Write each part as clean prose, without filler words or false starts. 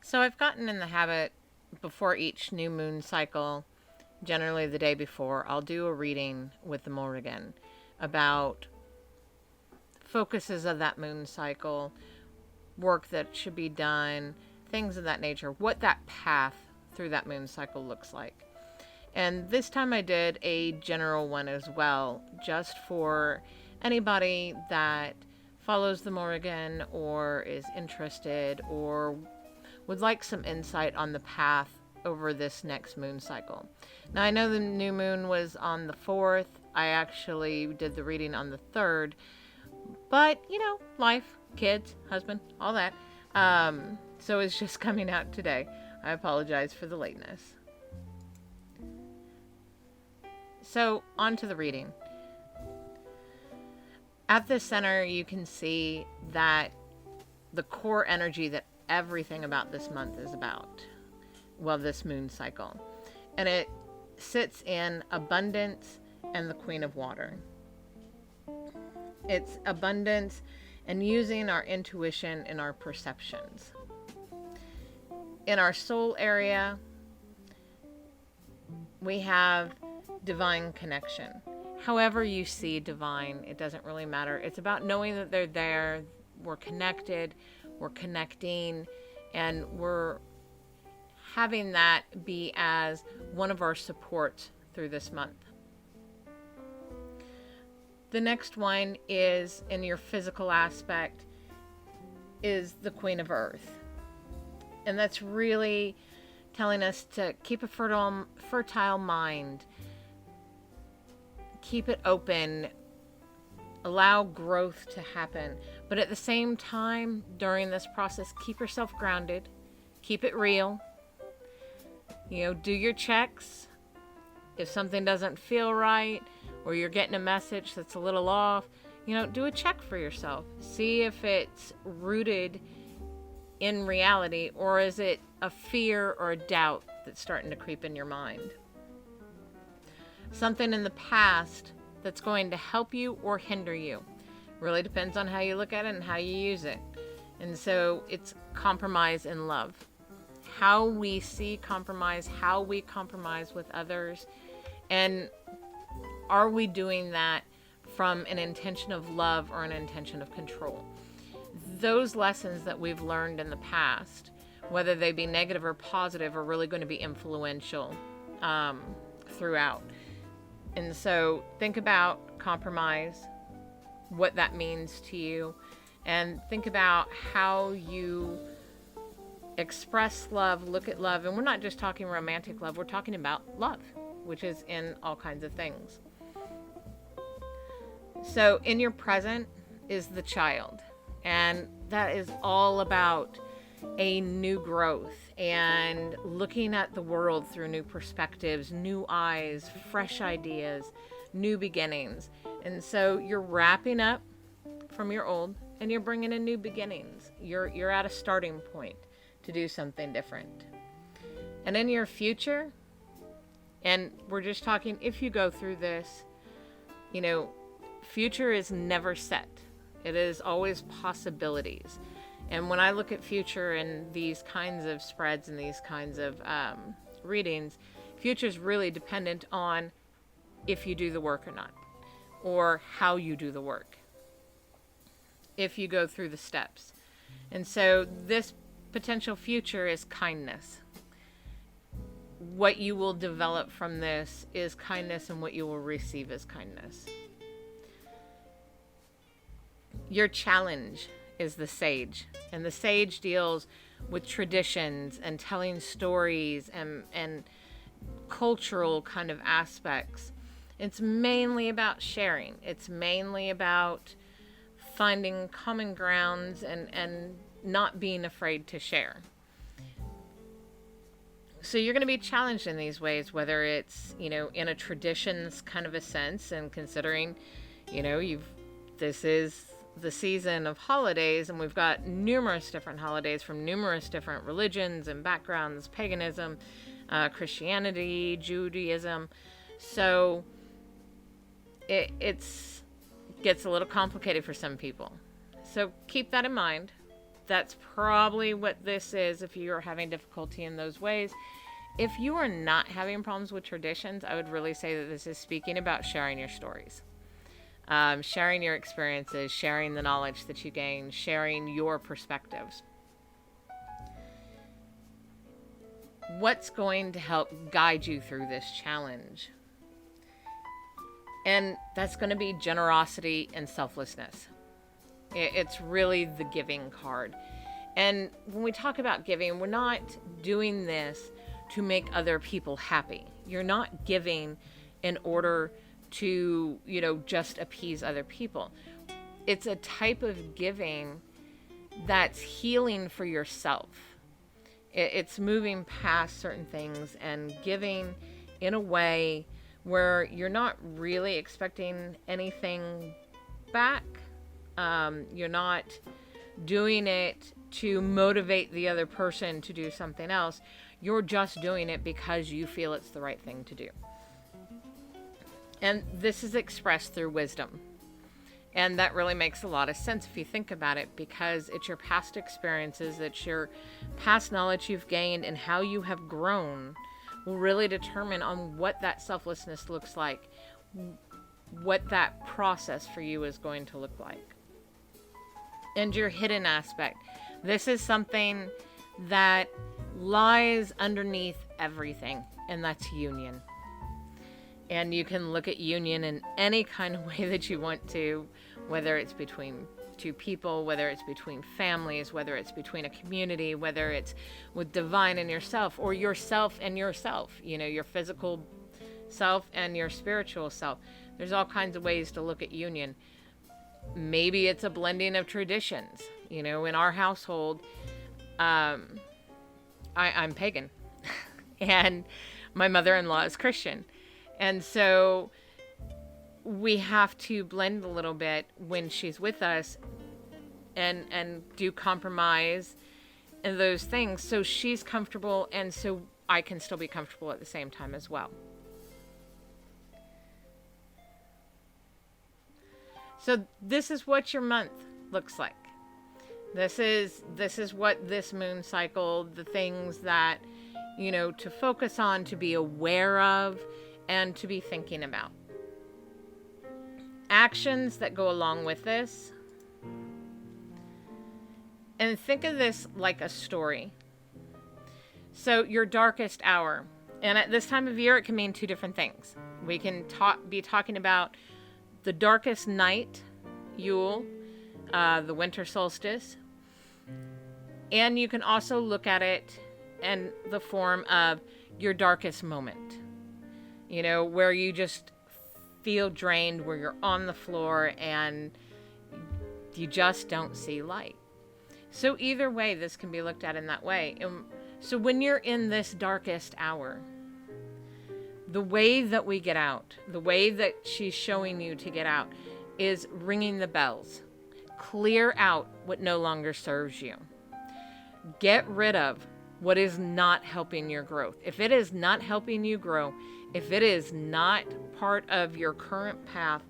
So I've gotten in the habit before each new moon cycle, generally the day before, I'll do a reading with the Morrigan about focuses of that moon cycle, work that should be done, things of that nature, what that path through that moon cycle looks like. And this time I did a general one as well, just for anybody that follows the Morrigan or is interested or would like some insight on the path over this next moon cycle. Now, I know the new moon was on the 4th. I actually did the reading on the 3rd. But, life, kids, husband, all that. So it's just coming out today. I apologize for the lateness. So, on to the reading. At the center, you can see that the core energy that everything about this month is about. Well, this moon cycle. And it sits in abundance and the Queen of Water. It's abundance and using our intuition and our perceptions. In our soul area, we have divine connection. However you see divine, it doesn't really matter. It's about knowing that they're there, we're connected, we're connecting, and we're having that be as one of our supports through this month. The next one is, in your physical aspect, is the Queen of Earth. And that's really telling us to keep a fertile mind, keep it open, allow growth to happen. But at the same time, during this process, keep yourself grounded, keep it real. Do your checks. If something doesn't feel right, or you're getting a message that's a little off, do a check for yourself. See if it's rooted in reality, or is it a fear or a doubt that's starting to creep in your mind. Something in the past that's going to help you or hinder you. Really depends on how you look at it and how you use it. And so it's compromise in love. How we see compromise, how we compromise with others, and are we doing that from an intention of love or an intention of control? Those lessons that we've learned in the past, whether they be negative or positive, are really going to be influential throughout. And so think about compromise, what that means to you, and think about how you express love, look at love. And we're not just talking romantic love, we're talking about love, which is in all kinds of things. So in your present is the child, and that is all about a new growth and looking at the world through new perspectives, new eyes, fresh ideas, new beginnings. And so you're wrapping up from your old and you're bringing in new beginnings. You're at a starting point to do something different. And in your future, and we're just talking, if you go through this, future is never set. It is always possibilities. And when I look at future and these kinds of spreads and these kinds of readings, future is really dependent on if you do the work or not, or how you do the work, if you go through the steps. And so this potential future is kindness. What you will develop from this is kindness, and what you will receive is kindness. Your challenge is the sage, and the sage deals with traditions and telling stories and cultural kind of aspects. It's mainly about sharing. It's mainly about finding common grounds and not being afraid to share. So you're going to be challenged in these ways, whether it's, in a traditions kind of a sense, and considering, this is the season of holidays, and we've got numerous different holidays from numerous different religions and backgrounds, paganism, Christianity, Judaism. So it gets a little complicated for some people. So keep that in mind. that's probably what this is if you are having difficulty in those ways. If you are not having problems with traditions, I would really say that this is speaking about sharing your stories, sharing your experiences, sharing the knowledge that you gain, sharing your perspectives. What's going to help guide you through this challenge? And that's going to be generosity and selflessness. It's really the giving card. And when we talk about giving, we're not doing this to make other people happy. You're not giving in order to, just appease other people. It's a type of giving that's healing for yourself. It's moving past certain things and giving in a way where you're not really expecting anything back. You're not doing it to motivate the other person to do something else. You're just doing it because you feel it's the right thing to do. And this is expressed through wisdom. And that really makes a lot of sense if you think about it, because it's your past experiences, it's your past knowledge you've gained, and how you have grown will really determine on what that selflessness looks like, what that process for you is going to look like. And your hidden aspect. This is something that lies underneath everything, and that's union. And you can look at union in any kind of way that you want to, whether it's between two people, whether it's between families, whether it's between a community, whether it's with divine and yourself, or yourself and yourself, your physical self and your spiritual self. There's all kinds of ways to look at union. Maybe it's a blending of traditions. In our household, I'm pagan and my mother-in-law is Christian. And so we have to blend a little bit when she's with us and do compromise and those things so she's comfortable and so I can still be comfortable at the same time as well. So this is what your month looks like. This is what this moon cycle, the things that, to focus on, to be aware of, and to be thinking about. Actions that go along with this. And think of this like a story. So your darkest hour. And at this time of year, it can mean two different things. We can be talking about the darkest night, Yule, the winter solstice. And you can also look at it in the form of your darkest moment. Where you just feel drained, where you're on the floor and you just don't see light. So either way, this can be looked at in that way. And so when you're in this darkest hour, the way that we get out, the way that she's showing you to get out is ringing the bells. Clear out what no longer serves you. Get rid of what is not helping your growth. If it is not helping you grow, if it is not part of your current path,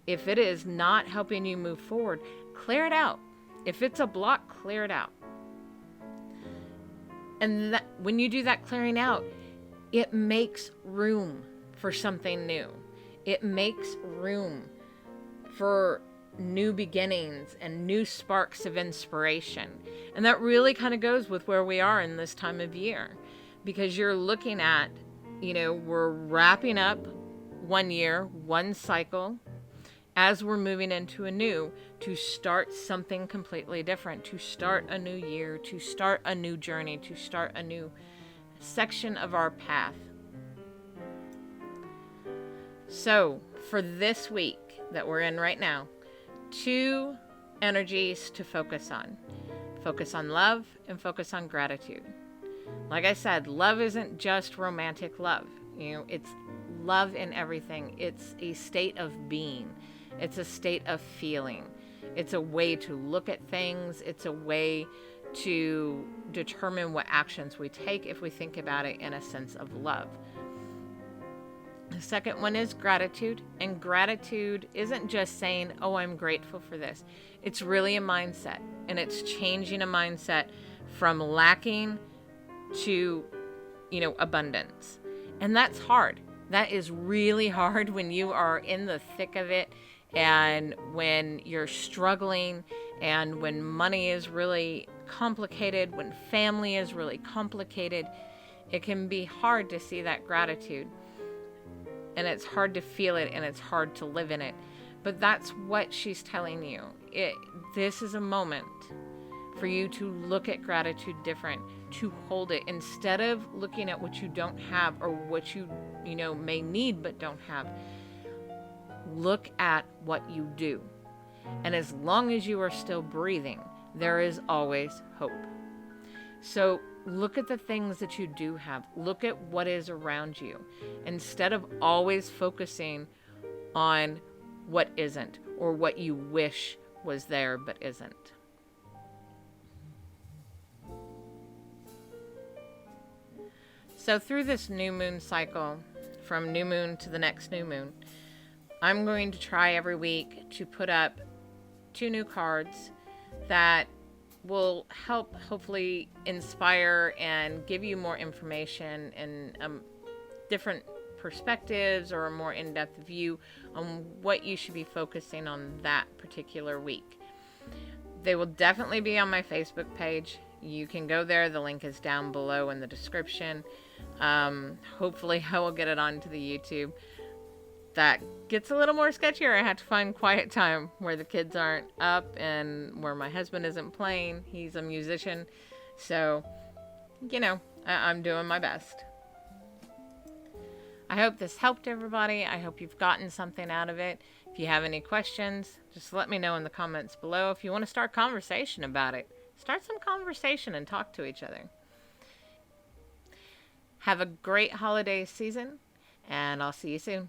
if it is not helping you move forward, clear it out. If it's a block, clear it out. And when you do that clearing out, it makes room for something new. It makes room for new beginnings and new sparks of inspiration. And that really kind of goes with where we are in this time of year, because you're looking at, we're wrapping up one year, one cycle, as we're moving into a new, to start something completely different, to start a new year, to start a new journey, to start a new section of our path. So for this week that we're in right now, 2 energies to focus on. Focus on love and focus on gratitude. Like I said, love isn't just romantic love. It's love in everything. It's a state of being. It's a state of feeling. It's a way to look at things. It's a way to determine what actions we take if we think about it in a sense of love. The second one is gratitude. And gratitude isn't just saying, oh, I'm grateful for this. It's really a mindset. And it's changing a mindset from lacking to, abundance. And that's hard. That is really hard when you are in the thick of it, and when you're struggling, and when money is really complicated, when family is really complicated. It can be hard to see that gratitude, and it's hard to feel it, and it's hard to live in it. But that's what she's telling you. This is a moment for you to look at gratitude different, to hold it instead of looking at what you don't have, or what you may need but don't have. Look at what you do. And as long as you are still breathing, there is always hope. So look at the things that you do have. Look at what is around you, instead of always focusing on what isn't, or what you wish was there but isn't. So through this new moon cycle, from new moon to the next new moon, I'm going to try every week to put up 2 new cards that will help hopefully inspire and give you more information and different perspectives, or a more in-depth view on what you should be focusing on that particular week. They will definitely be on my Facebook page. You can go there. The link is down below in the description. Hopefully I will get it onto the YouTube. That gets a little more sketchier. I have to find quiet time where the kids aren't up and where my husband isn't playing. He's a musician. So, I'm doing my best. I hope this helped everybody. I hope you've gotten something out of it. If you have any questions, just let me know in the comments below. If you want to start conversation about it, start some conversation and talk to each other. Have a great holiday season, and I'll see you soon.